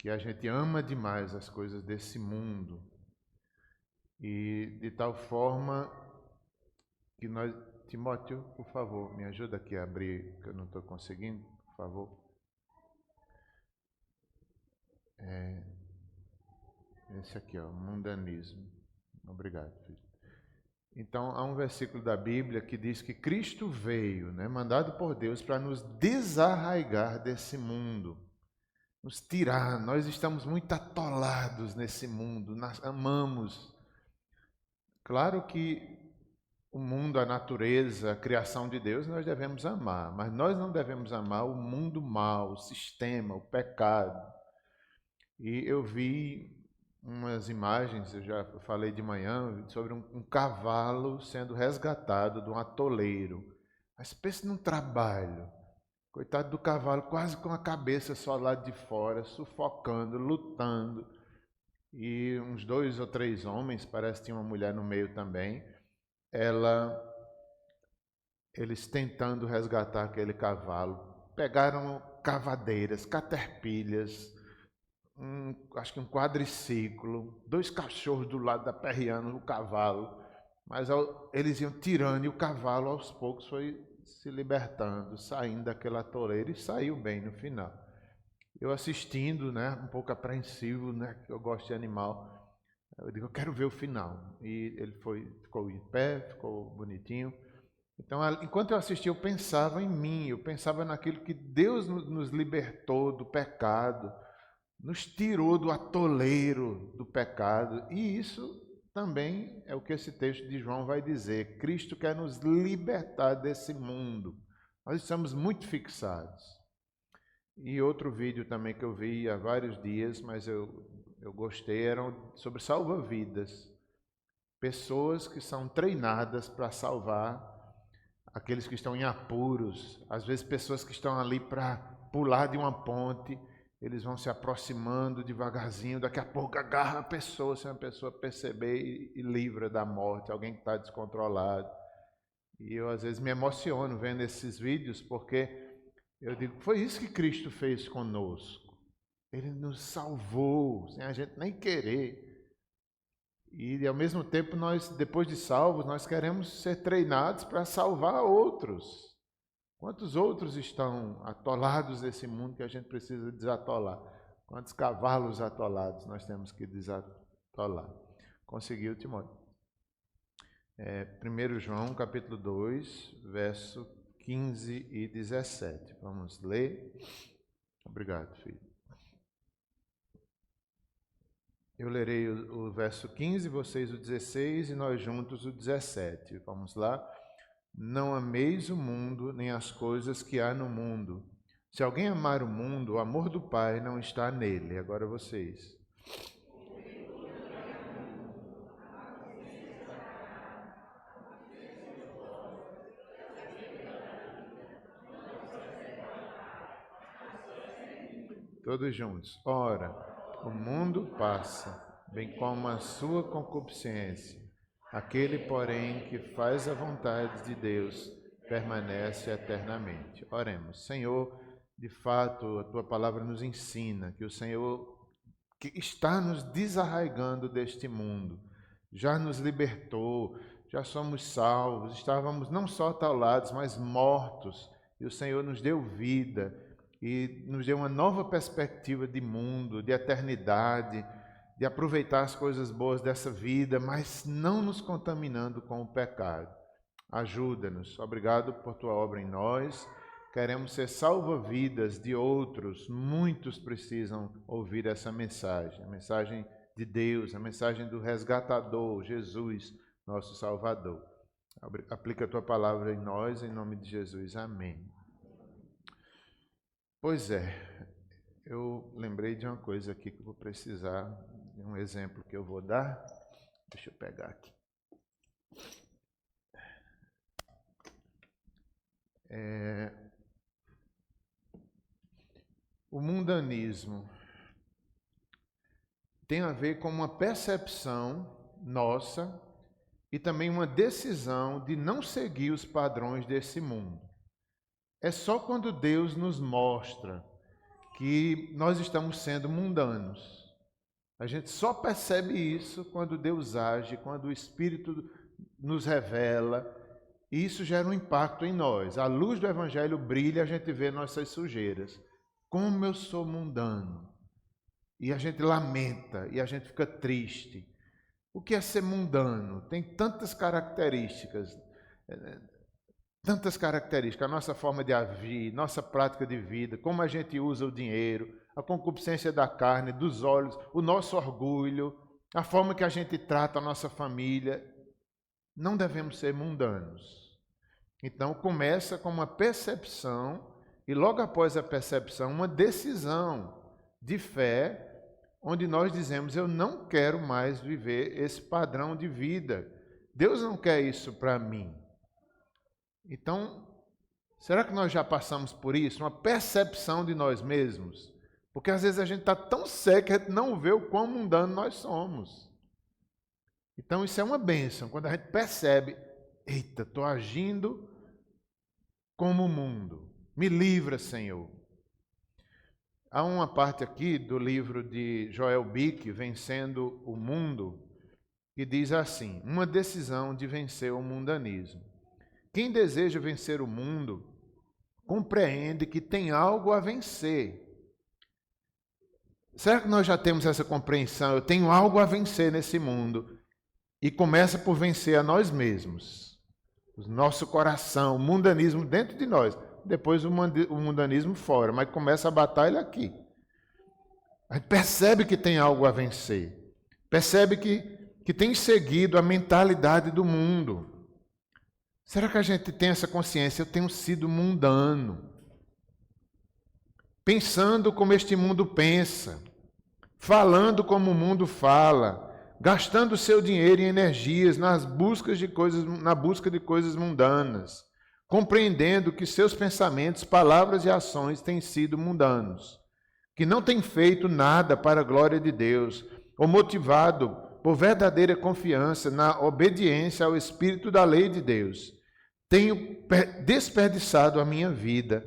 que a gente ama demais as coisas desse mundo e de tal forma que nós... Timóteo, por favor, me ajuda aqui a abrir, que eu não estou conseguindo, por favor. Esse aqui, ó, mundanismo. Obrigado, filho. Então, há um versículo da Bíblia que diz que Cristo veio, né, mandado por Deus, para nos desarraigar desse mundo, nos tirar. Nós estamos muito atolados nesse mundo, nós amamos. Claro que o mundo, a natureza, a criação de Deus, nós devemos amar, mas nós não devemos amar o mundo mau, o sistema, o pecado. E eu vi umas imagens, eu já falei de manhã, sobre um cavalo sendo resgatado de um atoleiro. Mas pense num trabalho. Coitado do cavalo, quase com a cabeça só lá de fora, sufocando, lutando. E uns 2 ou 3 homens, parece que tinha uma mulher no meio também, eles tentando resgatar aquele cavalo. Pegaram cavadeiras, caterpilhas, acho que um quadriciclo, 2 cachorros do lado da perreando o cavalo, mas eles iam tirando e o cavalo aos poucos foi se libertando, saindo daquela atoleira e saiu bem no final. Eu assistindo, né, um pouco apreensivo, né, que eu gosto de animal, eu digo, eu quero ver o final. E ele ficou em pé, ficou bonitinho. Então, enquanto eu assistia, eu pensava em mim, eu pensava naquilo que Deus nos libertou do pecado, nos tirou do atoleiro do pecado. E isso também é o que esse texto de João vai dizer. Cristo quer nos libertar desse mundo. Nós estamos muito fixados. E outro vídeo também que eu vi há vários dias, mas eu gostei, era sobre salva-vidas. Pessoas que são treinadas para salvar aqueles que estão em apuros. Às vezes pessoas que estão ali para pular de uma ponte, eles vão se aproximando devagarzinho, daqui a pouco agarra a pessoa, se a pessoa perceber e livra da morte, alguém que está descontrolado. E eu às vezes me emociono vendo esses vídeos, porque eu digo, foi isso que Cristo fez conosco. Ele nos salvou, sem a gente nem querer. E ao mesmo tempo, nós, depois de salvos, nós queremos ser treinados para salvar outros. Quantos outros estão atolados nesse mundo que a gente precisa desatolar? Quantos cavalos atolados nós temos que desatolar? Conseguiu, Timóteo? 1 João, capítulo 2, verso 15 e 17. Vamos ler. Obrigado, filho. Eu lerei o verso 15, vocês o 16 e nós juntos o 17. Vamos lá. Não ameis o mundo, nem as coisas que há no mundo. Se alguém amar o mundo, o amor do Pai não está nele. Agora vocês. Todos juntos. Ora, o mundo passa, bem como a sua concupiscência. Aquele, porém, que faz a vontade de Deus, permanece eternamente. Oremos. Senhor, de fato, a Tua palavra nos ensina que o Senhor que está nos desarraigando deste mundo, já nos libertou, já somos salvos, estávamos não só atolados, mas mortos, e o Senhor nos deu vida e nos deu uma nova perspectiva de mundo, de eternidade, de aproveitar as coisas boas dessa vida, mas não nos contaminando com o pecado. Ajuda-nos. Obrigado por tua obra em nós. Queremos ser salva-vidas de outros. Muitos precisam ouvir essa mensagem, a mensagem de Deus, a mensagem do resgatador, Jesus, nosso Salvador. Aplica a tua palavra em nós, em nome de Jesus. Amém. Pois é, eu lembrei de uma coisa aqui que eu vou precisar, de um exemplo que eu vou dar. Deixa eu pegar aqui. O mundanismo tem a ver com uma percepção nossa e também uma decisão de não seguir os padrões desse mundo. É só quando Deus nos mostra que nós estamos sendo mundanos. A gente só percebe isso quando Deus age, quando o Espírito nos revela, e isso gera um impacto em nós. A luz do Evangelho brilha, a gente vê nossas sujeiras. Como eu sou mundano! E a gente lamenta, e a gente fica triste. O que é ser mundano? Tem tantas características. A nossa forma de agir, nossa prática de vida, como a gente usa o dinheiro, a concupiscência da carne, dos olhos, o nosso orgulho, a forma que a gente trata a nossa família. Não devemos ser mundanos. Então começa com uma percepção e logo após a percepção, uma decisão de fé, onde nós dizemos, eu não quero mais viver esse padrão de vida. Deus não quer isso para mim. Então, será que nós já passamos por isso? Uma percepção de nós mesmos? Porque às vezes a gente está tão cego que a gente não vê o quão mundano nós somos. Então isso é uma bênção, quando a gente percebe, eita, estou agindo como o mundo. Me livra, Senhor. Há uma parte aqui do livro de Joel Bick, Vencendo o Mundo, que diz assim, uma decisão de vencer o mundanismo. Quem deseja vencer o mundo, compreende que tem algo a vencer. Será que nós já temos essa compreensão? Eu tenho algo a vencer nesse mundo. E começa por vencer a nós mesmos. O nosso coração, o mundanismo dentro de nós. Depois o mundanismo fora, mas começa a batalha aqui. A gente percebe que tem algo a vencer. Percebe que tem seguido a mentalidade do mundo. Será que a gente tem essa consciência? Eu tenho sido mundano. Pensando como este mundo pensa. Falando como o mundo fala. Gastando seu dinheiro e energias na busca de coisas mundanas. Compreendendo que seus pensamentos, palavras e ações têm sido mundanos. Que não tem feito nada para a glória de Deus. Ou motivado por verdadeira confiança na obediência ao Espírito da lei de Deus. Tenho desperdiçado a minha vida,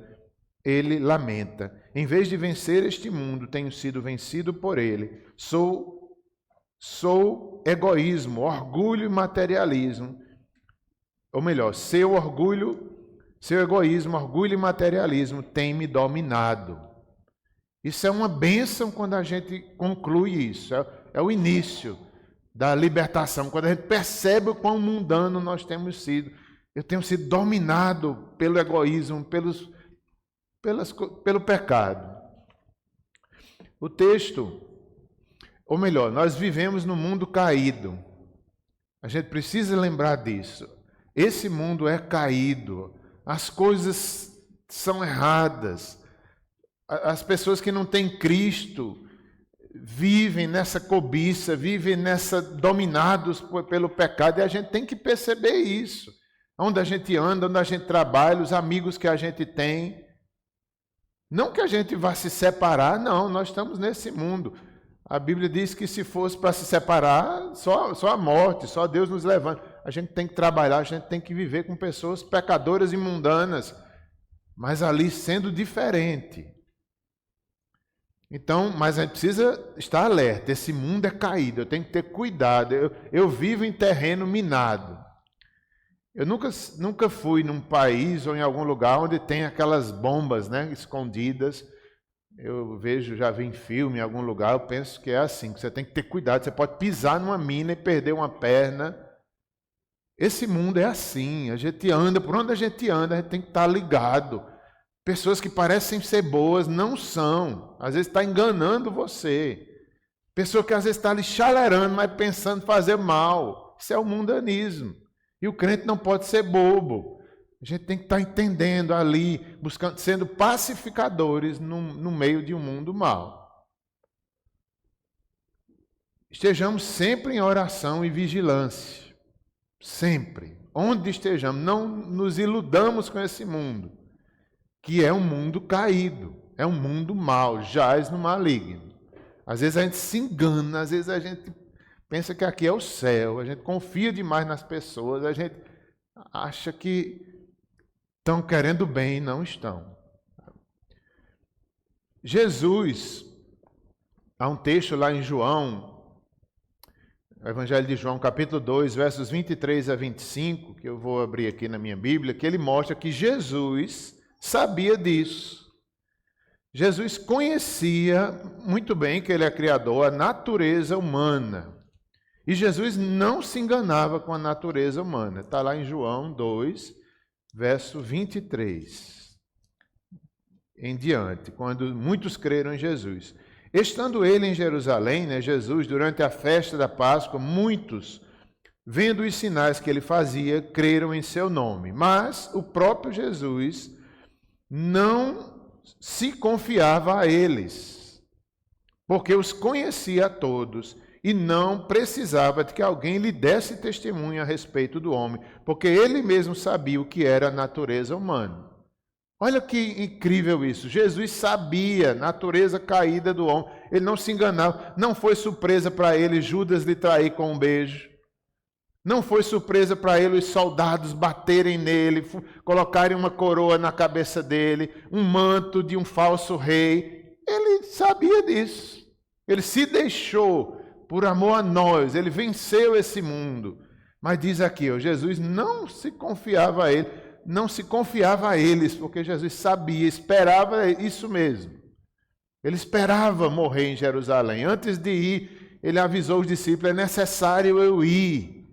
ele lamenta. Em vez de vencer este mundo, tenho sido vencido por ele. Sou egoísmo, orgulho e materialismo. Ou melhor, seu egoísmo, orgulho e materialismo tem me dominado. Isso é uma bênção quando a gente conclui isso. É o início da libertação, quando a gente percebe o quão mundano nós temos sido. Eu tenho sido dominado pelo egoísmo, pelo pecado. O texto, ou melhor, nós vivemos num mundo caído. A gente precisa lembrar disso. Esse mundo é caído. As coisas são erradas. As pessoas que não têm Cristo vivem nessa cobiça, vivem dominados pelo pecado, e a gente tem que perceber isso. Onde a gente anda, onde a gente trabalha, os amigos que a gente tem. Não que a gente vá se separar, não, nós estamos nesse mundo. A Bíblia diz que se fosse para se separar, só a morte, só Deus nos levanta. A gente tem que trabalhar, a gente tem que viver com pessoas pecadoras e mundanas, mas ali sendo diferente. Então, mas a gente precisa estar alerta, esse mundo é caído, eu tenho que ter cuidado, eu vivo em terreno minado. Eu nunca fui num país ou em algum lugar onde tem aquelas bombas, né, escondidas. Eu já vi em filme, em algum lugar, eu penso que é assim, que você tem que ter cuidado, você pode pisar numa mina e perder uma perna. Esse mundo é assim, a gente anda, por onde a gente tem que estar ligado. Pessoas que parecem ser boas não são, às vezes está enganando você. Pessoa que às vezes está lhe chalerando, mas pensando em fazer mal. Isso é o mundanismo. E o crente não pode ser bobo. A gente tem que estar entendendo ali, buscando, sendo pacificadores no meio de um mundo mau. Estejamos sempre em oração e vigilância. Sempre. Onde estejamos, não nos iludamos com esse mundo, que é um mundo caído, é um mundo mau, jaz no maligno. Às vezes a gente se engana, às vezes a gente pensa que aqui é o céu, a gente confia demais nas pessoas, a gente acha que estão querendo bem e não estão. Jesus, há um texto lá em João, o Evangelho de João, capítulo 2, versos 23 a 25, que eu vou abrir aqui na minha Bíblia, que ele mostra que Jesus sabia disso. Jesus conhecia muito bem que ele é criador, a natureza humana. E Jesus não se enganava com a natureza humana. Está lá em João 2, verso 23 em diante, quando muitos creram em Jesus. Estando ele em Jerusalém, Jesus, durante a festa da Páscoa, muitos, vendo os sinais que ele fazia, creram em seu nome. Mas o próprio Jesus não se confiava a eles, porque os conhecia a todos e não precisava de que alguém lhe desse testemunho a respeito do homem, porque ele mesmo sabia o que era a natureza humana. Olha que incrível isso. Jesus sabia a natureza caída do homem. Ele não se enganava. Não foi surpresa para ele Judas lhe trair com um beijo. Não foi surpresa para ele os soldados baterem nele, colocarem uma coroa na cabeça dele, um manto de um falso rei. Ele sabia disso. Ele se deixou por amor a nós. Ele venceu esse mundo. Mas diz aqui, Jesus não se confiava a ele. Não se confiava a eles, porque Jesus sabia, esperava isso mesmo. Ele esperava morrer em Jerusalém. Antes de ir, ele avisou os discípulos, é necessário eu ir,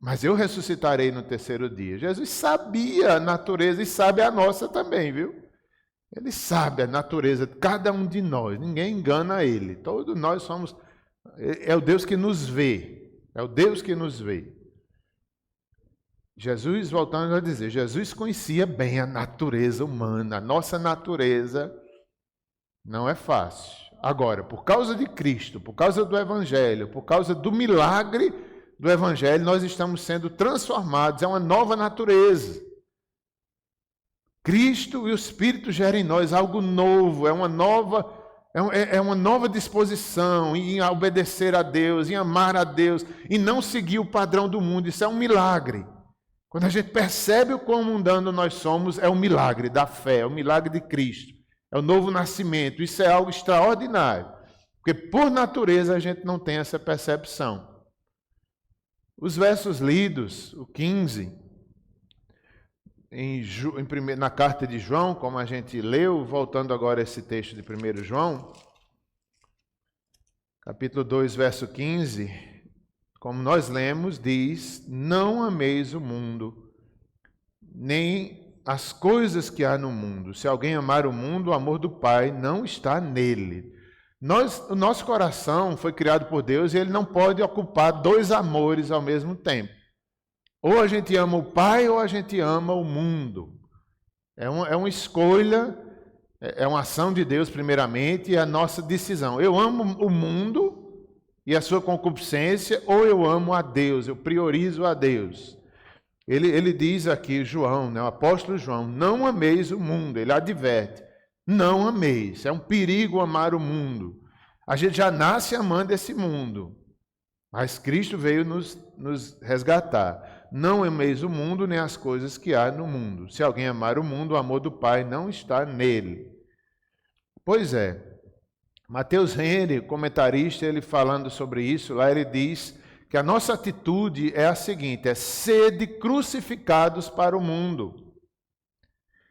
mas eu ressuscitarei no terceiro dia. Jesus sabia a natureza e sabe a nossa também, viu? Ele sabe a natureza de cada um de nós, ninguém engana ele. Todos nós somos, é o Deus que nos vê, é o Deus que nos vê. Jesus, voltando a dizer, Jesus conhecia bem a natureza humana. A nossa natureza não é fácil. Agora, por causa de Cristo, por causa do Evangelho, por causa do milagre do Evangelho, nós estamos sendo transformados. É uma nova natureza. Cristo e o Espírito geram em nós algo novo. É uma nova disposição em obedecer a Deus, em amar a Deus, e não seguir o padrão do mundo. Isso é um milagre. Quando a gente percebe o quão mundano nós somos, é o milagre da fé, é o milagre de Cristo, é o novo nascimento. Isso é algo extraordinário, porque por natureza a gente não tem essa percepção. Os versos lidos, o 15, na carta de João, como a gente leu, voltando agora a esse texto de 1 João, capítulo 2, verso 15... Como nós lemos, diz, não ameis o mundo, nem as coisas que há no mundo. Se alguém amar o mundo, o amor do Pai não está nele. O nosso coração foi criado por Deus e ele não pode ocupar dois amores ao mesmo tempo. Ou a gente ama o Pai ou a gente ama o mundo. É uma escolha, é uma ação de Deus primeiramente e é a nossa decisão. Eu amo o mundo e a sua concupiscência, ou eu amo a Deus, eu priorizo a Deus. Ele diz aqui, João, o apóstolo João, não ameis o mundo, ele adverte, não ameis, é um perigo amar o mundo. A gente já nasce amando esse mundo, mas Cristo veio nos resgatar. Não ameis o mundo, nem as coisas que há no mundo. Se alguém amar o mundo, o amor do Pai não está nele. Pois é, Mateus Henry, comentarista, ele falando sobre isso, lá ele diz que a nossa atitude é a seguinte, é sede crucificados para o mundo,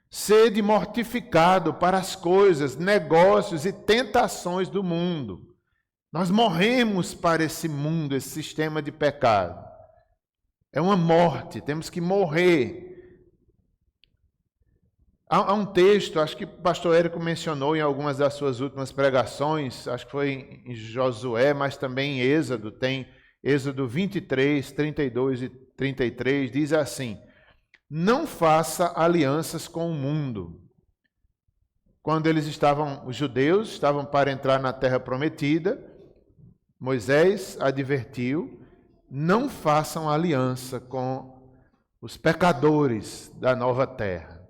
sede mortificado para as coisas, negócios e tentações do mundo. Nós morremos para esse mundo, esse sistema de pecado. É uma morte, temos que morrer. Há um texto, acho que o pastor Érico mencionou em algumas das suas últimas pregações, acho que foi em Josué, mas também em Êxodo, tem Êxodo 23, 32 e 33, diz assim, não faça alianças com o mundo. Quando os judeus estavam para entrar na terra prometida, Moisés advertiu, não façam aliança com os pecadores da nova terra.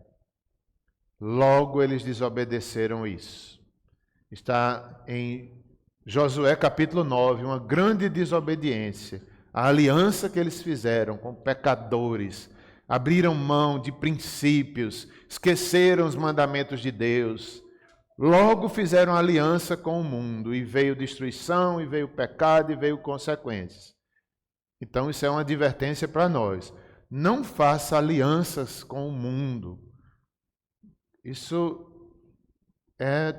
Logo eles desobedeceram isso. Está em Josué capítulo 9, uma grande desobediência. A aliança que eles fizeram com pecadores, abriram mão de princípios, esqueceram os mandamentos de Deus. Logo fizeram aliança com o mundo, e veio destruição, e veio pecado, e veio consequências. Então isso é uma advertência para nós. Não faça alianças com o mundo. Isso é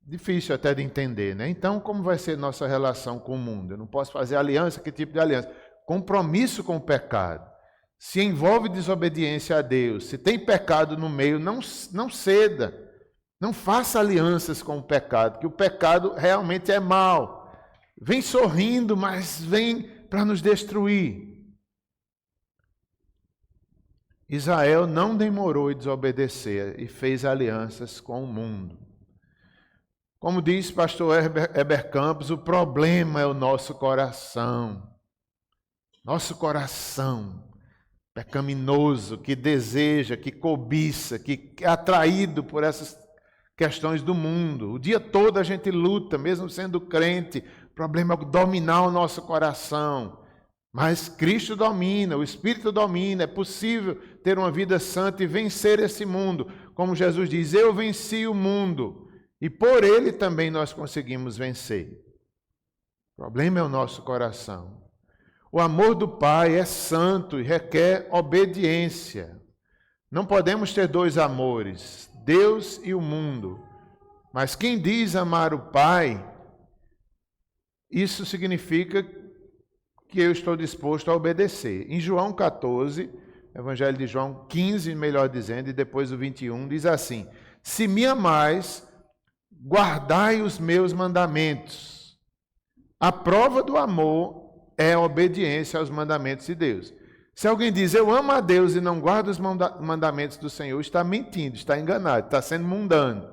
difícil até de entender, né? Então, como vai ser nossa relação com o mundo? Eu não posso fazer aliança, que tipo de aliança? Compromisso com o pecado. Se envolve desobediência a Deus, se tem pecado no meio, não ceda. Não faça alianças com o pecado, que o pecado realmente é mau. Vem sorrindo, mas vem para nos destruir. Israel não demorou em desobedecer e fez alianças com o mundo. Como diz pastor Heber Campos, o problema é o nosso coração. Nosso coração pecaminoso, que deseja, que cobiça, que é atraído por essas questões do mundo. O dia todo a gente luta, mesmo sendo crente. O problema é dominar o nosso coração. Mas Cristo domina, o Espírito domina. É possível ter uma vida santa e vencer esse mundo. Como Jesus diz, eu venci o mundo. E por ele também nós conseguimos vencer. O problema é o nosso coração. O amor do Pai é santo e requer obediência. Não podemos ter dois amores, Deus e o mundo. Mas quem diz amar o Pai, isso significa que eu estou disposto a obedecer. Em João 14, Evangelho de João 15, melhor dizendo, e depois o 21, diz assim: se me amais, guardai os meus mandamentos. A prova do amor é a obediência aos mandamentos de Deus. Se alguém diz, eu amo a Deus e não guarda os mandamentos do Senhor, está mentindo, está enganado, está sendo mundano.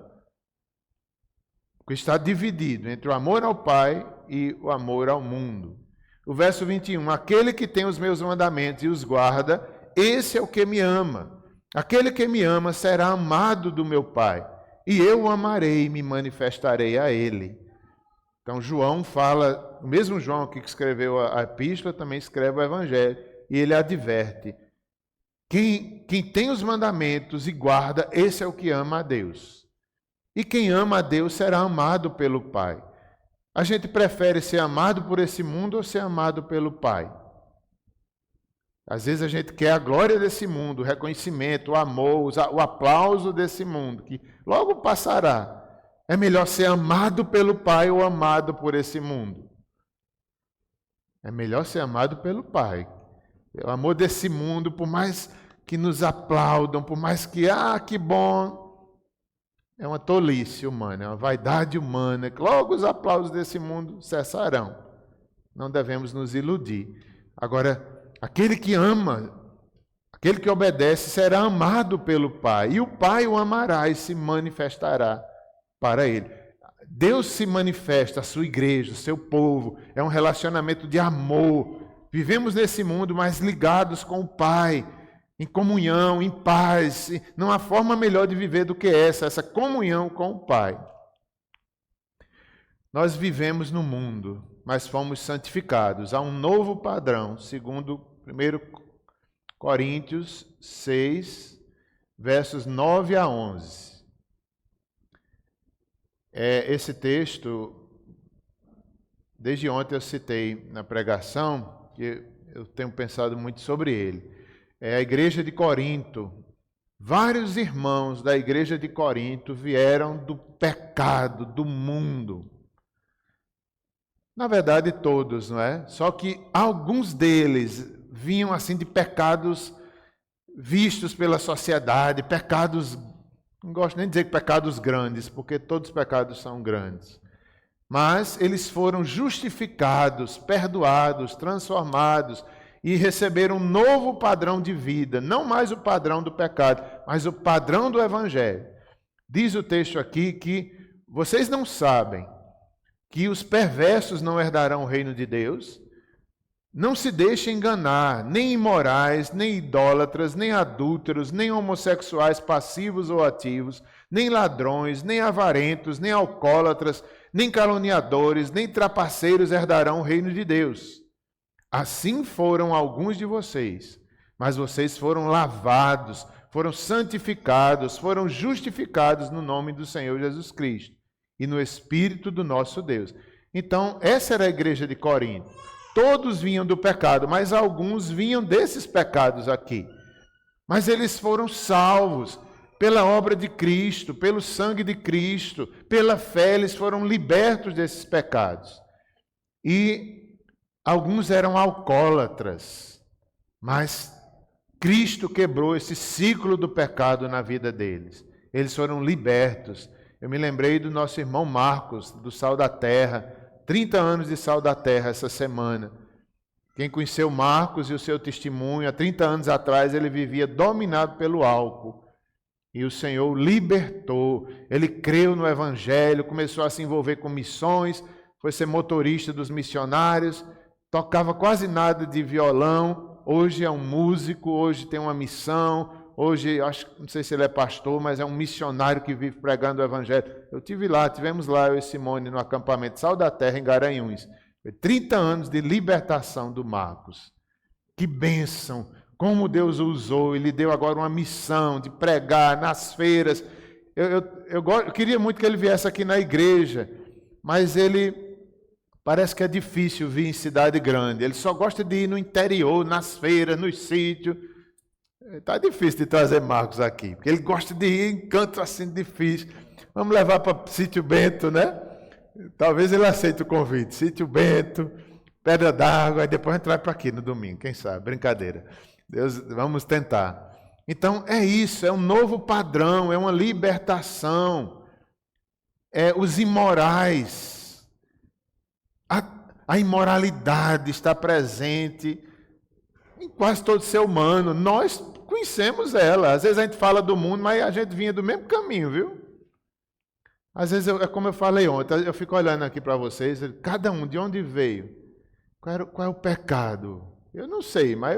Porque está dividido entre o amor ao Pai e o amor ao mundo. O verso 21, aquele que tem os meus mandamentos e os guarda, esse é o que me ama. Aquele que me ama será amado do meu Pai, e eu o amarei e me manifestarei a ele. Então João fala, o mesmo João aqui que escreveu a epístola, também escreve o Evangelho, e ele adverte, quem tem os mandamentos e guarda, esse é o que ama a Deus. E quem ama a Deus será amado pelo Pai. A gente prefere ser amado por esse mundo ou ser amado pelo Pai? Às vezes a gente quer a glória desse mundo, o reconhecimento, o amor, o aplauso desse mundo, que logo passará. É melhor ser amado pelo Pai ou amado por esse mundo? É melhor ser amado pelo Pai. O amor desse mundo, por mais que nos aplaudam, por mais que, que bom, é uma tolice humana, é uma vaidade humana, que logo os aplausos desse mundo cessarão. Não devemos nos iludir. Agora, aquele que ama, aquele que obedece, será amado pelo Pai, e o Pai o amará e se manifestará para ele. Deus se manifesta, a sua igreja, o seu povo, é um relacionamento de amor. Vivemos nesse mundo, mas ligados com o Pai, em comunhão, em paz. Não há forma melhor de viver do que essa comunhão com o Pai. Nós vivemos no mundo, mas fomos santificados. Há um novo padrão, segundo 1 Coríntios 6, versos 9 a 11. Esse texto, desde ontem eu citei na pregação, que eu tenho pensado muito sobre ele. É a igreja de Corinto. Vários irmãos da igreja de Corinto vieram do pecado, do mundo. Na verdade, todos, não é? Só que alguns deles vinham assim de pecados vistos pela sociedade, pecados, não gosto nem de dizer pecados grandes, porque todos os pecados são grandes. Mas eles foram justificados, perdoados, transformados e receberam um novo padrão de vida, não mais o padrão do pecado, mas o padrão do Evangelho. Diz o texto aqui que vocês não sabem que os perversos não herdarão o reino de Deus. Não se deixem enganar, nem imorais, nem idólatras, nem adúlteros, nem homossexuais passivos ou ativos, nem ladrões, nem avarentos, nem alcoólatras, nem caluniadores, nem trapaceiros herdarão o reino de Deus. Assim foram alguns de vocês, mas vocês foram lavados, foram santificados, foram justificados no nome do Senhor Jesus Cristo e no Espírito do nosso Deus. Então, essa era a igreja de Corinto. Todos vinham do pecado, mas alguns vinham desses pecados aqui. Mas eles foram salvos pela obra de Cristo, pelo sangue de Cristo, pela fé, eles foram libertos desses pecados. E alguns eram alcoólatras, mas Cristo quebrou esse ciclo do pecado na vida deles. Eles foram libertos. Eu me lembrei do nosso irmão Marcos, do Sal da Terra, 30 anos de Sal da Terra essa semana. Quem conheceu Marcos e o seu testemunho, há 30 anos atrás ele vivia dominado pelo álcool. E o Senhor o libertou. Ele creu no Evangelho, começou a se envolver com missões, foi ser motorista dos missionários, tocava quase nada de violão. Hoje é um músico, hoje tem uma missão, hoje, não sei se ele é pastor, mas é um missionário que vive pregando o Evangelho. Eu tivemos lá, eu e Simone, no acampamento Sal da Terra, em Garanhuns. Foi 30 anos de libertação do Marcos. Que bênção! Como Deus o usou, Ele deu agora uma missão de pregar nas feiras. Eu queria muito que ele viesse aqui na igreja, mas ele parece que é difícil vir em cidade grande. Ele só gosta de ir no interior, nas feiras, nos sítios. Está difícil de trazer Marcos aqui, porque ele gosta de ir em cantos assim difíceis. Vamos levar para Sítio Bento, né? Talvez ele aceite o convite. Sítio Bento, Pedra d'Água, e depois entrar para aqui no domingo, quem sabe? Brincadeira. Deus, vamos tentar. Então é isso, é um novo padrão, é uma libertação. É os imorais. A imoralidade está presente em quase todo ser humano. Nós conhecemos ela. Às vezes a gente fala do mundo, mas a gente vinha do mesmo caminho, viu? Às vezes, é como eu falei ontem, eu fico olhando aqui para vocês, cada um de onde veio. Qual é o pecado? Eu não sei, mas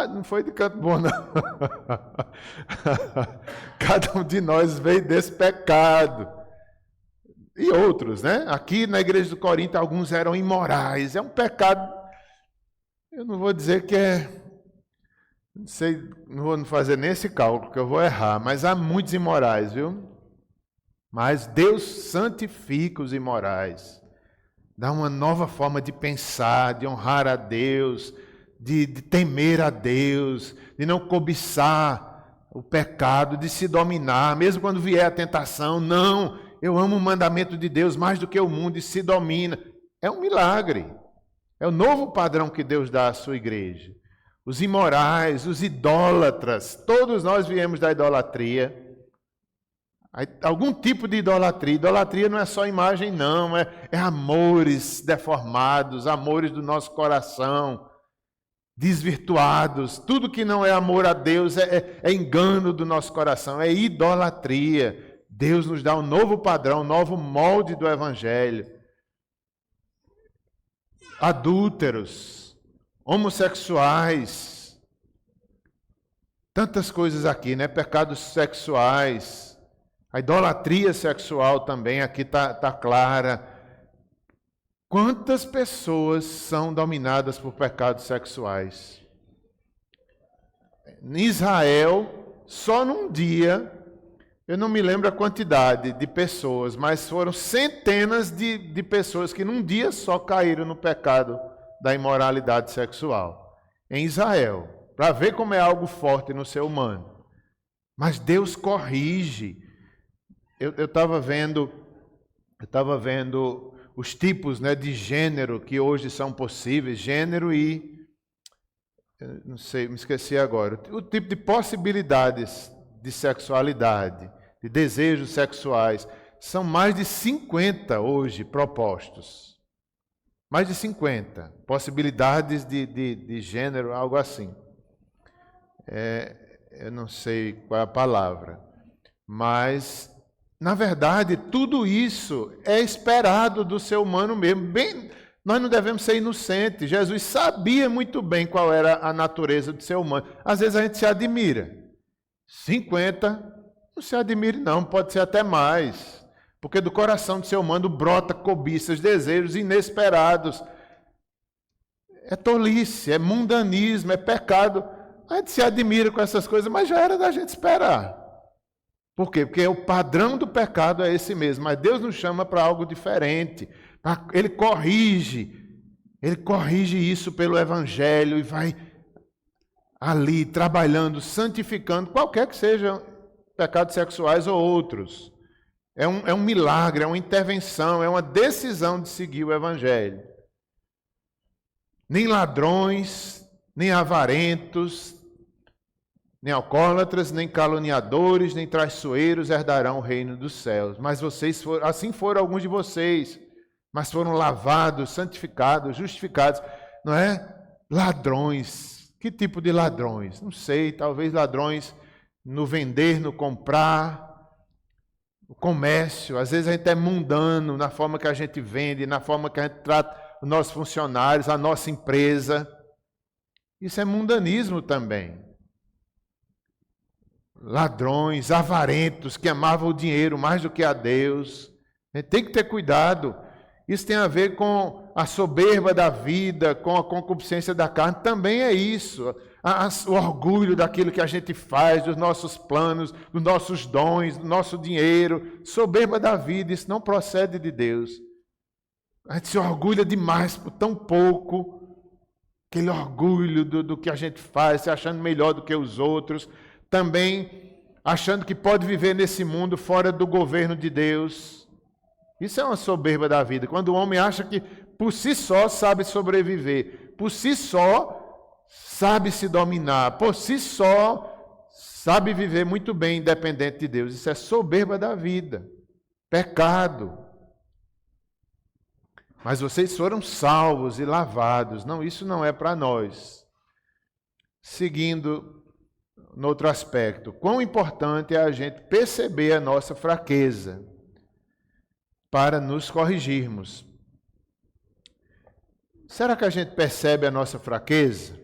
não foi de canto bom, não. Cada um de nós veio desse pecado. E outros, né? Aqui na igreja do Corinto, alguns eram imorais. É um pecado. Eu não vou dizer que é. Não sei, não vou fazer nem esse cálculo, que eu vou errar. Mas há muitos imorais, viu? Mas Deus santifica os imorais. Dá uma nova forma de pensar, de honrar a Deus, de temer a Deus, de não cobiçar o pecado, de se dominar, mesmo quando vier a tentação. Não, eu amo o mandamento de Deus mais do que o mundo e se domina. É um milagre. É o novo padrão que Deus dá à sua igreja. Os imorais, os idólatras, todos nós viemos da idolatria. Algum tipo de idolatria. Idolatria não é só imagem, não. É amores deformados, amores do nosso coração, desvirtuados. Tudo que não é amor a Deus é engano do nosso coração, é idolatria. Deus nos dá um novo padrão, um novo molde do Evangelho. Adúlteros, homossexuais, tantas coisas aqui, né? Pecados sexuais. A idolatria sexual também aqui está clara. Quantas pessoas são dominadas por pecados sexuais? Em Israel, só num dia, eu não me lembro a quantidade de pessoas, mas foram centenas de pessoas que num dia só caíram no pecado da imoralidade sexual. Em Israel, para ver como é algo forte no ser humano. Mas Deus corrige. Eu estava vendo os tipos, né, de gênero que hoje são possíveis, gênero e, não sei, me esqueci agora, o tipo de possibilidades de sexualidade, de desejos sexuais, são mais de 50 hoje propostos. Mais de 50 possibilidades de gênero, algo assim. Eu não sei qual é a palavra, mas... Na verdade, tudo isso é esperado do ser humano mesmo. Nós não devemos ser inocentes. Jesus sabia muito bem qual era a natureza do ser humano. Às vezes a gente se admira. 50, não se admire não, pode ser até mais. Porque do coração do ser humano brota cobiças, desejos inesperados. É tolice, é mundanismo, é pecado A gente se admira com essas coisas, mas já era da gente esperar. Por quê? Porque o padrão do pecado é esse mesmo, mas Deus nos chama para algo diferente. Ele corrige isso pelo Evangelho e vai ali trabalhando, santificando, qualquer que sejam pecados sexuais ou outros. É um milagre, é uma intervenção, é uma decisão de seguir o Evangelho. Nem ladrões, nem avarentos, nem alcoólatras, nem caluniadores, nem traiçoeiros herdarão o reino dos céus. Mas assim foram alguns de vocês, mas foram lavados, santificados, justificados. Não é? Ladrões. Que tipo de ladrões? Não sei, talvez ladrões no vender, no comprar, no comércio. Às vezes a gente é mundano na forma que a gente vende, na forma que a gente trata os nossos funcionários, a nossa empresa. Isso é mundanismo também. Ladrões, avarentos, que amavam o dinheiro mais do que a Deus. A gente tem que ter cuidado. Isso tem a ver com a soberba da vida, com a concupiscência da carne. Também é isso. O orgulho daquilo que a gente faz, dos nossos planos, dos nossos dons, do nosso dinheiro. Soberba da vida, isso não procede de Deus. A gente se orgulha demais por tão pouco. Aquele orgulho do que a gente faz, se achando melhor do que os outros. Também achando que pode viver nesse mundo fora do governo de Deus. Isso é uma soberba da vida. Quando o homem acha que por si só sabe sobreviver, por si só sabe se dominar, por si só sabe viver muito bem independente de Deus. Isso é soberba da vida. Pecado. Mas vocês foram salvos e lavados. Não, isso não é para nós. Seguindo no outro aspecto, quão importante é a gente perceber a nossa fraqueza para nos corrigirmos. Será que a gente percebe a nossa fraqueza?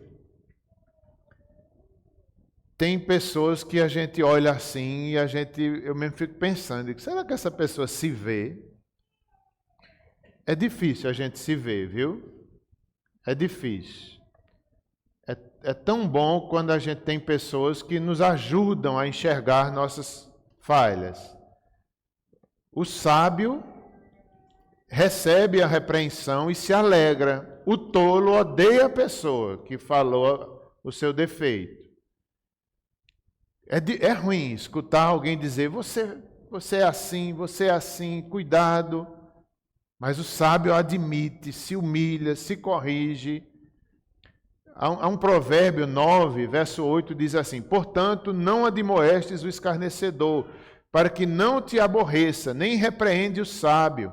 Tem pessoas que a gente olha assim e eu mesmo fico pensando, será que essa pessoa se vê? É difícil a gente se ver, viu? É difícil. É tão bom quando a gente tem pessoas que nos ajudam a enxergar nossas falhas. O sábio recebe a repreensão e se alegra. O tolo odeia a pessoa que falou o seu defeito. É ruim escutar alguém dizer, você é assim, cuidado. Mas o sábio admite, se humilha, se corrige. Há um provérbio 9, verso 8, diz assim, portanto, não admoestes o escarnecedor, para que não te aborreça, nem repreende o sábio.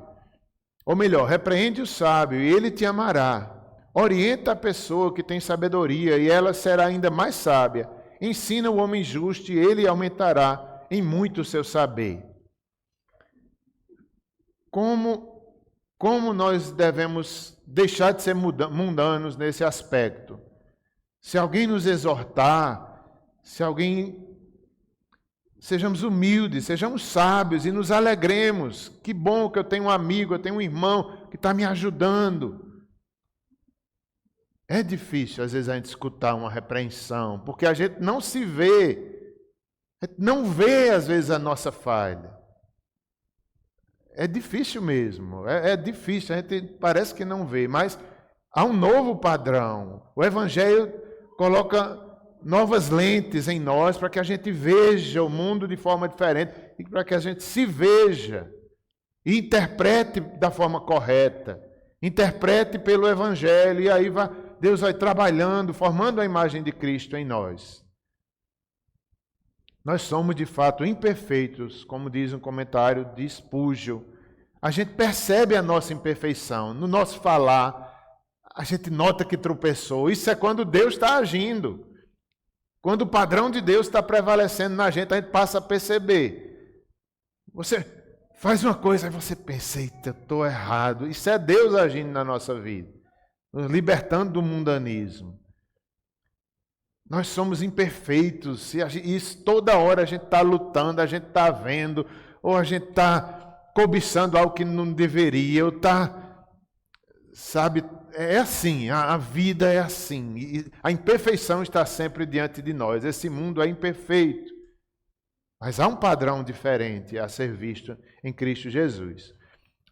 Ou melhor, repreende o sábio e ele te amará. Orienta a pessoa que tem sabedoria e ela será ainda mais sábia. Ensina o homem justo e ele aumentará em muito o seu saber. Como nós devemos deixar de ser mundanos nesse aspecto? Se alguém nos exortar, sejamos humildes, sejamos sábios e nos alegremos. Que bom que eu tenho um amigo, eu tenho um irmão que está me ajudando. É difícil, às vezes, a gente escutar uma repreensão, porque a gente não se vê, a gente não vê, às vezes, a nossa falha. É difícil mesmo, é difícil, a gente parece que não vê, mas há um novo padrão. O Evangelho coloca novas lentes em nós para que a gente veja o mundo de forma diferente e para que a gente se veja e interprete da forma correta, interprete pelo Evangelho e aí Deus vai trabalhando, formando a imagem de Cristo em nós. Nós somos de fato imperfeitos, como diz um comentário de Spurgeon. A gente percebe a nossa imperfeição no nosso falar. A gente nota que tropeçou. Isso é quando Deus está agindo. Quando o padrão de Deus está prevalecendo na gente, a gente passa a perceber. Você faz uma coisa, aí você pensa, eita, eu estou errado. Isso é Deus agindo na nossa vida, nos libertando do mundanismo. Nós somos imperfeitos, e isso toda hora a gente está lutando, a gente está vendo, ou a gente está cobiçando algo que não deveria, ou está, é assim, a vida é assim. E a imperfeição está sempre diante de nós. Esse mundo é imperfeito. Mas há um padrão diferente a ser visto em Cristo Jesus.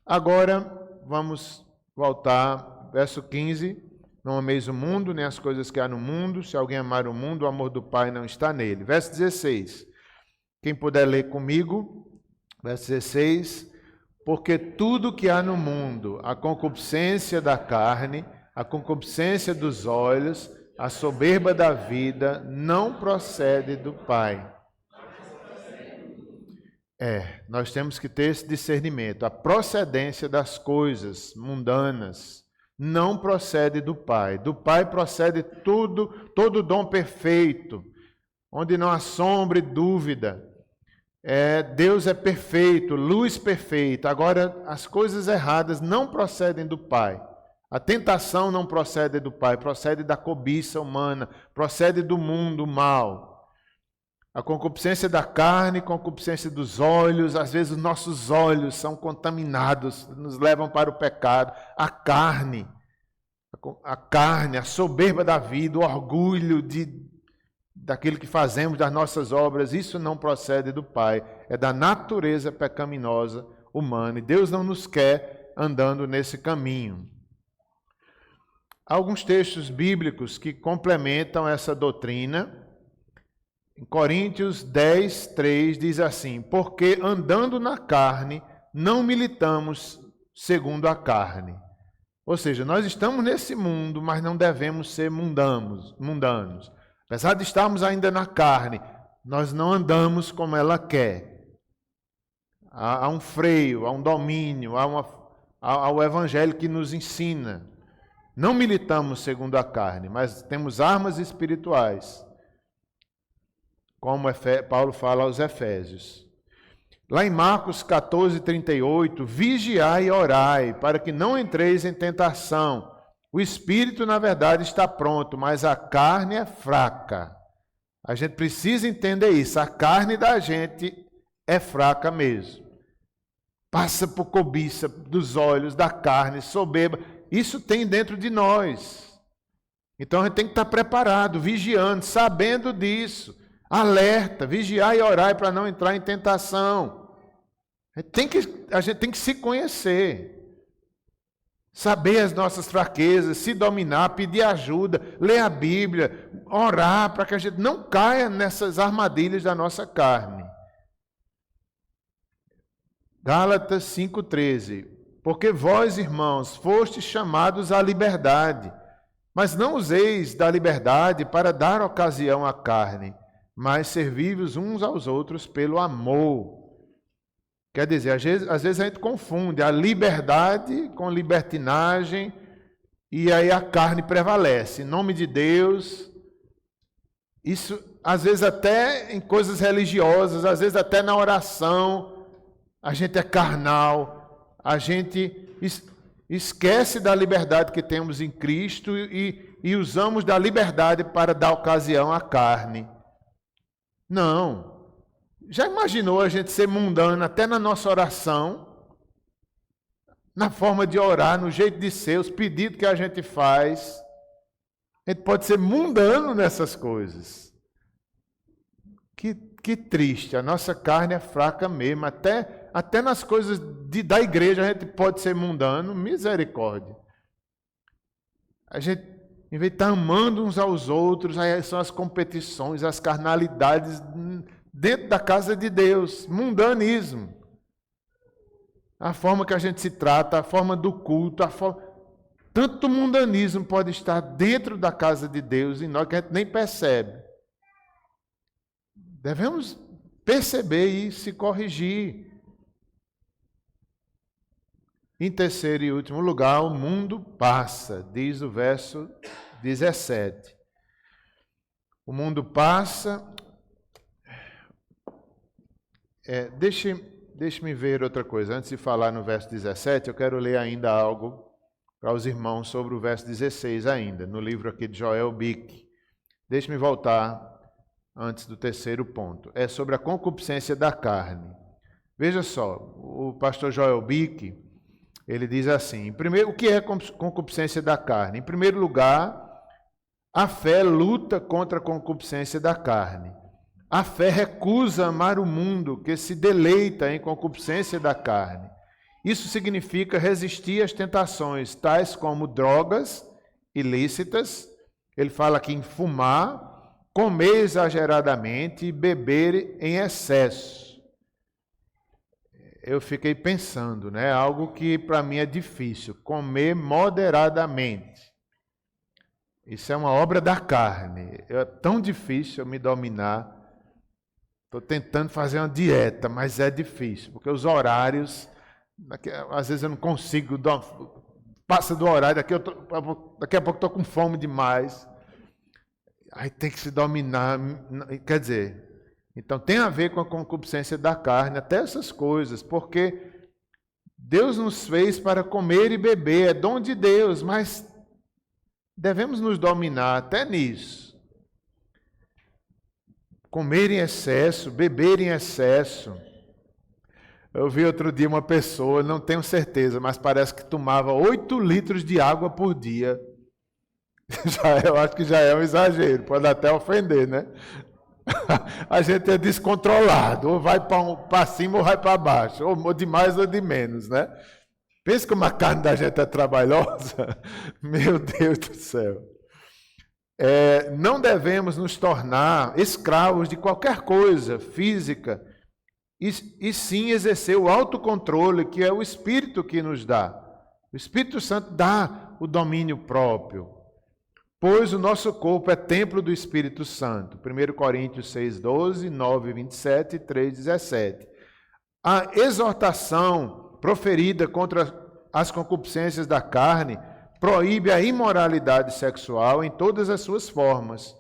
Agora, vamos voltar, verso 15. Não ameis o mundo, nem as coisas que há no mundo. Se alguém amar o mundo, o amor do Pai não está nele. Verso 16. Quem puder ler comigo, verso 16. Porque tudo que há no mundo, a concupiscência da carne, a concupiscência dos olhos, a soberba da vida, não procede do Pai. Nós temos que ter esse discernimento. A procedência das coisas mundanas não procede do Pai. Do Pai procede tudo, todo dom perfeito, onde não há sombra e dúvida. Deus é perfeito, luz perfeita. Agora, as coisas erradas não procedem do Pai. A tentação não procede do Pai, procede da cobiça humana, procede do mundo mal. A concupiscência da carne, concupiscência dos olhos, às vezes os nossos olhos são contaminados, nos levam para o pecado. A carne, a soberba da vida, o orgulho daquilo que fazemos, das nossas obras, isso não procede do Pai, é da natureza pecaminosa humana. E Deus não nos quer andando nesse caminho. Há alguns textos bíblicos que complementam essa doutrina. Em Coríntios 10, 3 diz assim: porque andando na carne, não militamos segundo a carne. Ou seja, nós estamos nesse mundo, mas não devemos ser mundanos. Apesar de estarmos ainda na carne, nós não andamos como ela quer. Há um freio, há um domínio, há o evangelho que nos ensina. Não militamos segundo a carne, mas temos armas espirituais, como Paulo fala aos Efésios. Lá em Marcos 14, 38, vigiai e orai, para que não entreis em tentação. O espírito, na verdade, está pronto, mas a carne é fraca. A gente precisa entender isso. A carne da gente é fraca mesmo. Passa por cobiça dos olhos, da carne, soberba. Isso tem dentro de nós. Então a gente tem que estar preparado, vigiando, sabendo disso. Alerta, vigiar e orar para não entrar em tentação. A gente tem que se conhecer. Saber as nossas fraquezas, se dominar, pedir ajuda, ler a Bíblia, orar para que a gente não caia nessas armadilhas da nossa carne. Gálatas 5,13. Porque vós, irmãos, fostes chamados à liberdade, mas não useis da liberdade para dar ocasião à carne, mas servi-vos uns aos outros pelo amor. Quer dizer, às vezes a gente confunde a liberdade com libertinagem e aí a carne prevalece. Em nome de Deus, isso às vezes até em coisas religiosas, às vezes até na oração, a gente é carnal, a gente esquece da liberdade que temos em Cristo e usamos da liberdade para dar ocasião à carne. Não. Já imaginou a gente ser mundano até na nossa oração? Na forma de orar, no jeito de ser, os pedidos que a gente faz. A gente pode ser mundano nessas coisas. Que triste, a nossa carne é fraca mesmo. Até nas coisas da igreja a gente pode ser mundano, misericórdia. A gente, em vez de estar amando uns aos outros, aí são as competições, as carnalidades dentro da casa de Deus, mundanismo. A forma que a gente se trata, a forma do culto, tanto mundanismo pode estar dentro da casa de Deus em nós que a gente nem percebe. Devemos perceber e se corrigir. Em terceiro e último lugar, o mundo passa, diz o verso 17. O mundo passa. Deixe-me ver outra coisa. Antes de falar no verso 17, eu quero ler ainda algo para os irmãos sobre o verso 16 ainda, no livro aqui de Joel Bick. Deixe-me voltar antes do terceiro ponto. É sobre a concupiscência da carne. Veja só, o pastor Joel Bick, Ele diz assim, primeiro, o que é concupiscência da carne? Em primeiro lugar, a fé luta contra a concupiscência da carne. A fé recusa amar o mundo que se deleita em concupiscência da carne. Isso significa resistir às tentações, tais como drogas ilícitas. Ele fala aqui em fumar, comer exageradamente e beber em excesso. Eu fiquei pensando, né? Algo que para mim é difícil, comer moderadamente. Isso é uma obra da carne. É tão difícil eu me dominar. Estou tentando fazer uma dieta, mas é difícil, porque os horários, às vezes eu não consigo, passa do horário, daqui a pouco estou com fome demais. Aí tem que se dominar, quer dizer, então tem a ver com a concupiscência da carne, até essas coisas, porque Deus nos fez para comer e beber, é dom de Deus, mas devemos nos dominar até nisso. Comer em excesso, beber em excesso. Eu vi outro dia uma pessoa, não tenho certeza, mas parece que tomava 8 litros de água por dia. Eu acho que já é um exagero, pode até ofender, né? A gente é descontrolado, ou vai para cima ou vai para baixo, ou de mais ou de menos, né? Pensa como a carne da gente é trabalhosa. Meu Deus do céu. Não devemos nos tornar escravos de qualquer coisa física, e sim exercer o autocontrole, que é o Espírito que nos dá. O Espírito Santo dá o domínio próprio. Pois o nosso corpo é templo do Espírito Santo. 1 Coríntios 6,12, 9,27 e 3,17. A exortação proferida contra as concupiscências da carne proíbe a imoralidade sexual em todas as suas formas.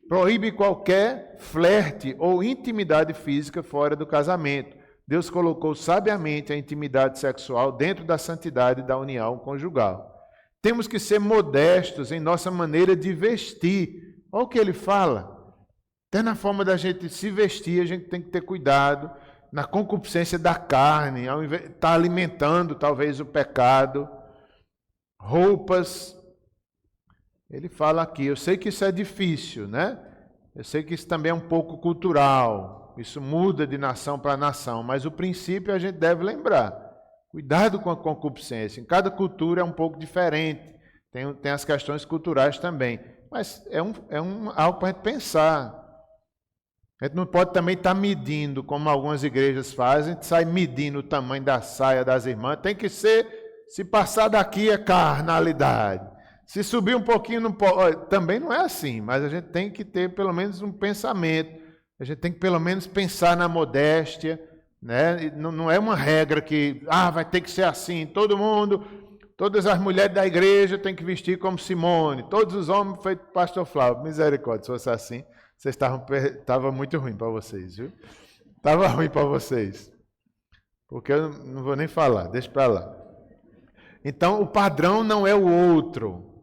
Proíbe qualquer flerte ou intimidade física fora do casamento. Deus colocou sabiamente a intimidade sexual dentro da santidade da união conjugal. Temos que ser modestos em nossa maneira de vestir. Olha o que ele fala. Até na forma da gente se vestir, a gente tem que ter cuidado. Na concupiscência da carne, ao invés de estar alimentando talvez o pecado. Roupas. Ele fala aqui, eu sei que isso é difícil, né? Eu sei que isso também é um pouco cultural. Isso muda de nação para nação, mas o princípio a gente deve lembrar. Cuidado com a concupiscência. Em cada cultura é um pouco diferente. Tem as questões culturais também. Mas é algo para a gente pensar. A gente não pode também estar medindo, como algumas igrejas fazem, a gente sai medindo o tamanho da saia das irmãs. Tem que ser, se passar daqui é carnalidade. Se subir um pouquinho, não pode. Também não é assim, mas a gente tem que ter pelo menos um pensamento. A gente tem que pelo menos pensar na modéstia. Né? Não é uma regra que vai ter que ser assim, todas as mulheres da igreja têm que vestir como Simone, todos os homens feito pastor Flávio. Misericórdia, se fosse assim, vocês estava muito ruim para vocês, viu? Estava ruim para vocês, porque eu não vou nem falar, deixa para lá. Então o padrão não é o outro,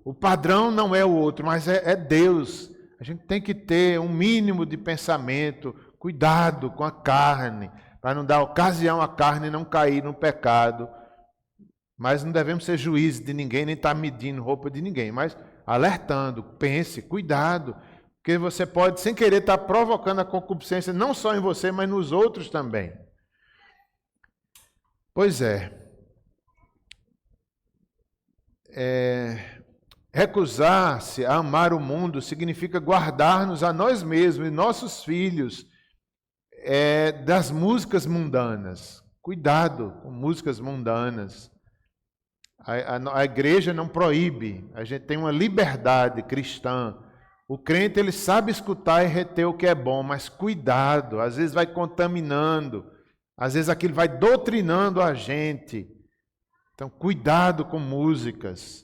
mas é Deus. A gente tem que ter um mínimo de pensamento, cuidado com a carne, para não dar ocasião à carne não cair no pecado. Mas não devemos ser juízes de ninguém, nem estar medindo roupa de ninguém, mas alertando, pense, cuidado, porque você pode, sem querer, estar provocando a concupiscência, não só em você, mas nos outros também. Pois recusar-se a amar o mundo significa guardar-nos a nós mesmos e nossos filhos das músicas mundanas. Cuidado com músicas mundanas. A igreja não proíbe, a gente tem uma liberdade cristã. O crente ele sabe escutar e reter o que é bom, mas cuidado, às vezes vai contaminando, às vezes aquilo vai doutrinando a gente. Então cuidado com músicas.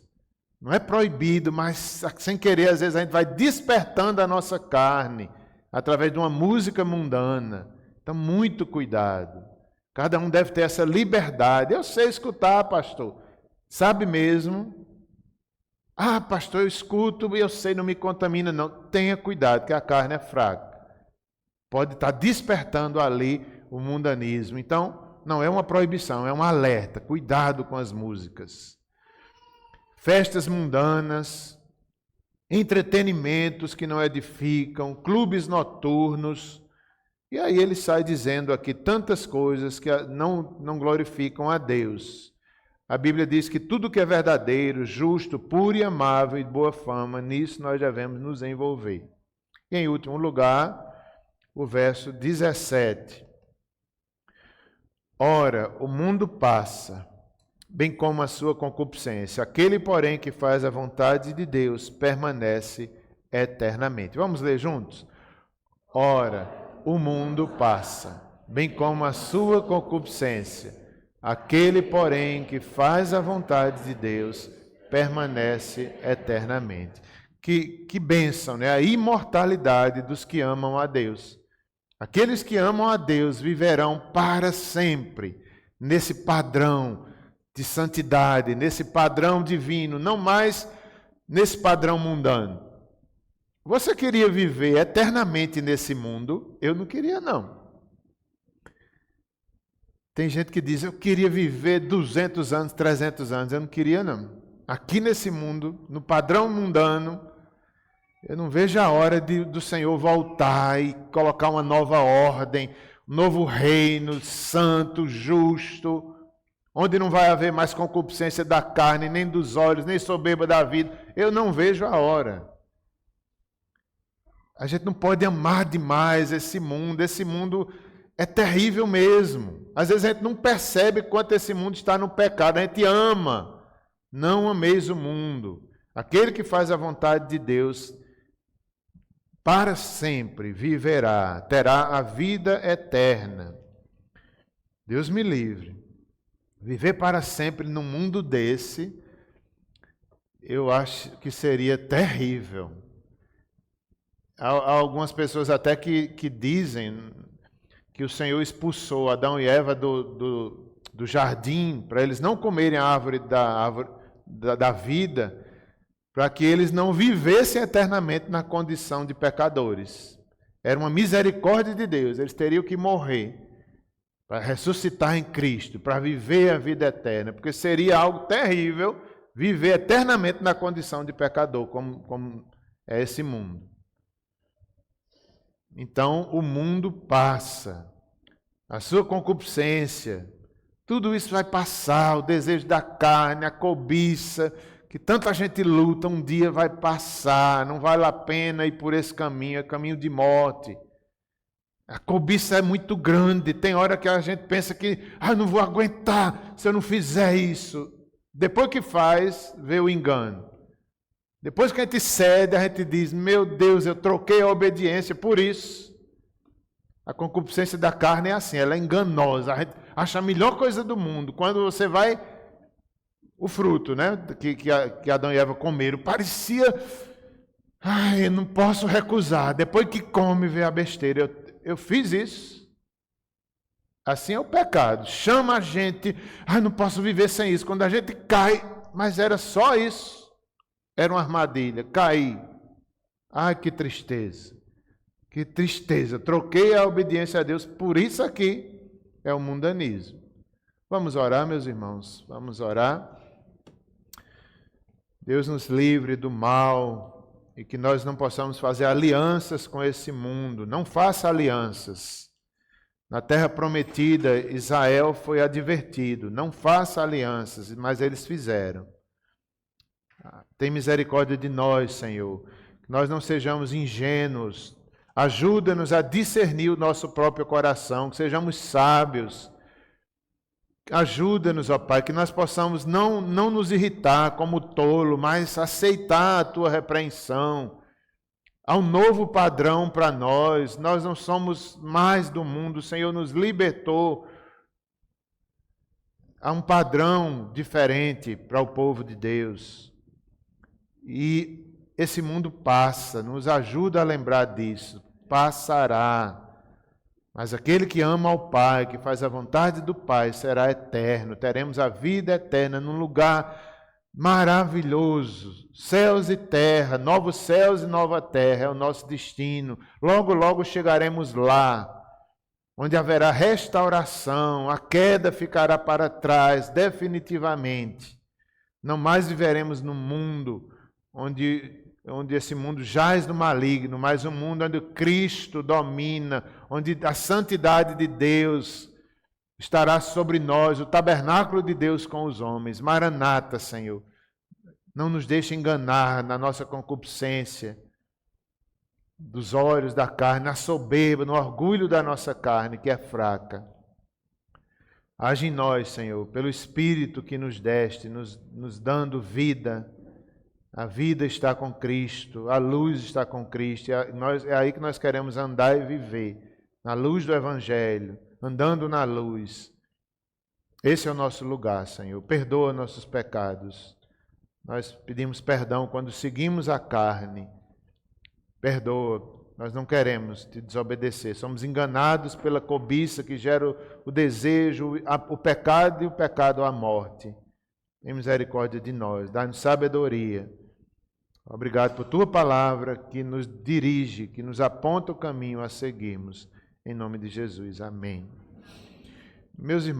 Não é proibido, mas sem querer às vezes a gente vai despertando a nossa carne através de uma música mundana. Então, muito cuidado. Cada um deve ter essa liberdade. Eu sei escutar, pastor. Sabe mesmo? Pastor, eu escuto e eu sei, não me contamina, não. Tenha cuidado, que a carne é fraca. Pode estar despertando ali o mundanismo. Então, não é uma proibição, é um alerta. Cuidado com as músicas. Festas mundanas, entretenimentos que não edificam, clubes noturnos. E aí ele sai dizendo aqui tantas coisas que não glorificam a Deus. A Bíblia diz que tudo que é verdadeiro, justo, puro e amável e de boa fama, nisso nós devemos nos envolver. E em último lugar, o verso 17. Ora, o mundo passa, bem como a sua concupiscência. Aquele, porém, que faz a vontade de Deus permanece eternamente. Vamos ler juntos? Ora, o mundo passa, bem como a sua concupiscência. Aquele, porém, que faz a vontade de Deus permanece eternamente. Que bênção, né? A imortalidade dos que amam a Deus. Aqueles que amam a Deus viverão para sempre nesse padrão de santidade, nesse padrão divino, não mais nesse padrão mundano. Você queria viver eternamente nesse mundo? Eu não queria, não. Tem gente que diz, eu queria viver 200 anos, 300 anos. Eu não queria, não. Aqui nesse mundo, no padrão mundano, eu não vejo a hora do Senhor voltar e colocar uma nova ordem, um novo reino, santo, justo, onde não vai haver mais concupiscência da carne, nem dos olhos, nem soberba da vida. Eu não vejo a hora. A gente não pode amar demais esse mundo é terrível mesmo. Às vezes a gente não percebe quanto esse mundo está no pecado, a gente ama. Não ameis o mundo. Aquele que faz a vontade de Deus, para sempre viverá, terá a vida eterna. Deus me livre. Viver para sempre num mundo desse, eu acho que seria terrível. Há algumas pessoas até que dizem que o Senhor expulsou Adão e Eva do jardim, para eles não comerem a árvore da vida, para que eles não vivessem eternamente na condição de pecadores. Era uma misericórdia de Deus, eles teriam que morrer para ressuscitar em Cristo, para viver a vida eterna, porque seria algo terrível viver eternamente na condição de pecador, como é esse mundo. Então, o mundo passa, a sua concupiscência, tudo isso vai passar, o desejo da carne, a cobiça, que tanta gente luta, um dia vai passar, não vale a pena ir por esse caminho, é caminho de morte. A cobiça é muito grande, tem hora que a gente pensa que, não vou aguentar se eu não fizer isso. Depois que faz, vê o engano. Depois que a gente cede, a gente diz, meu Deus, eu troquei a obediência por isso. A concupiscência da carne é assim, ela é enganosa. A gente acha a melhor coisa do mundo. Quando você vai, o fruto, né, que Adão e Eva comeram, parecia, eu não posso recusar. Depois que come, vê a besteira. Eu fiz isso. Assim é o pecado. Chama a gente, não posso viver sem isso. Quando a gente cai, mas era só isso. Era uma armadilha, caí. Ai, que tristeza. Que tristeza. Troquei a obediência a Deus por isso aqui. É o mundanismo. Vamos orar, meus irmãos. Vamos orar. Deus nos livre do mal e que nós não possamos fazer alianças com esse mundo. Não faça alianças. Na terra prometida, Israel foi advertido. Não faça alianças, mas eles fizeram. Tem misericórdia de nós, Senhor. Que nós não sejamos ingênuos. Ajuda-nos a discernir o nosso próprio coração, que sejamos sábios. Ajuda-nos, ó Pai, que nós possamos não nos irritar como tolo, mas aceitar a Tua repreensão. Há um novo padrão para nós. Nós não somos mais do mundo. O Senhor nos libertou. Há um padrão diferente para o povo de Deus. E esse mundo passa, nos ajuda a lembrar disso, passará. Mas aquele que ama ao Pai, que faz a vontade do Pai, será eterno. Teremos a vida eterna num lugar maravilhoso, céus e terra, novos céus e nova terra, é o nosso destino. Logo, logo chegaremos lá. onde haverá restauração, a queda ficará para trás definitivamente. Não mais viveremos num mundo onde esse mundo jaz no maligno, mas um mundo onde Cristo domina, onde a santidade de Deus estará sobre nós, o tabernáculo de Deus com os homens. Maranata, Senhor. Não nos deixe enganar na nossa concupiscência dos olhos da carne, na soberba, no orgulho da nossa carne, que é fraca. Age em nós, Senhor, pelo Espírito que nos deste, nos dando vida. A vida está com Cristo, a luz está com Cristo. É aí que nós queremos andar e viver, na luz do Evangelho, andando na luz. Esse é o nosso lugar, Senhor. Perdoa nossos pecados. Nós pedimos perdão quando seguimos a carne. Perdoa, nós não queremos te desobedecer. Somos enganados pela cobiça que gera o desejo, o pecado e o pecado à morte. Tem misericórdia de nós, dá-nos sabedoria. Obrigado por tua palavra que nos dirige, que nos aponta o caminho a seguirmos. Em nome de Jesus, amém. Meus irmãos,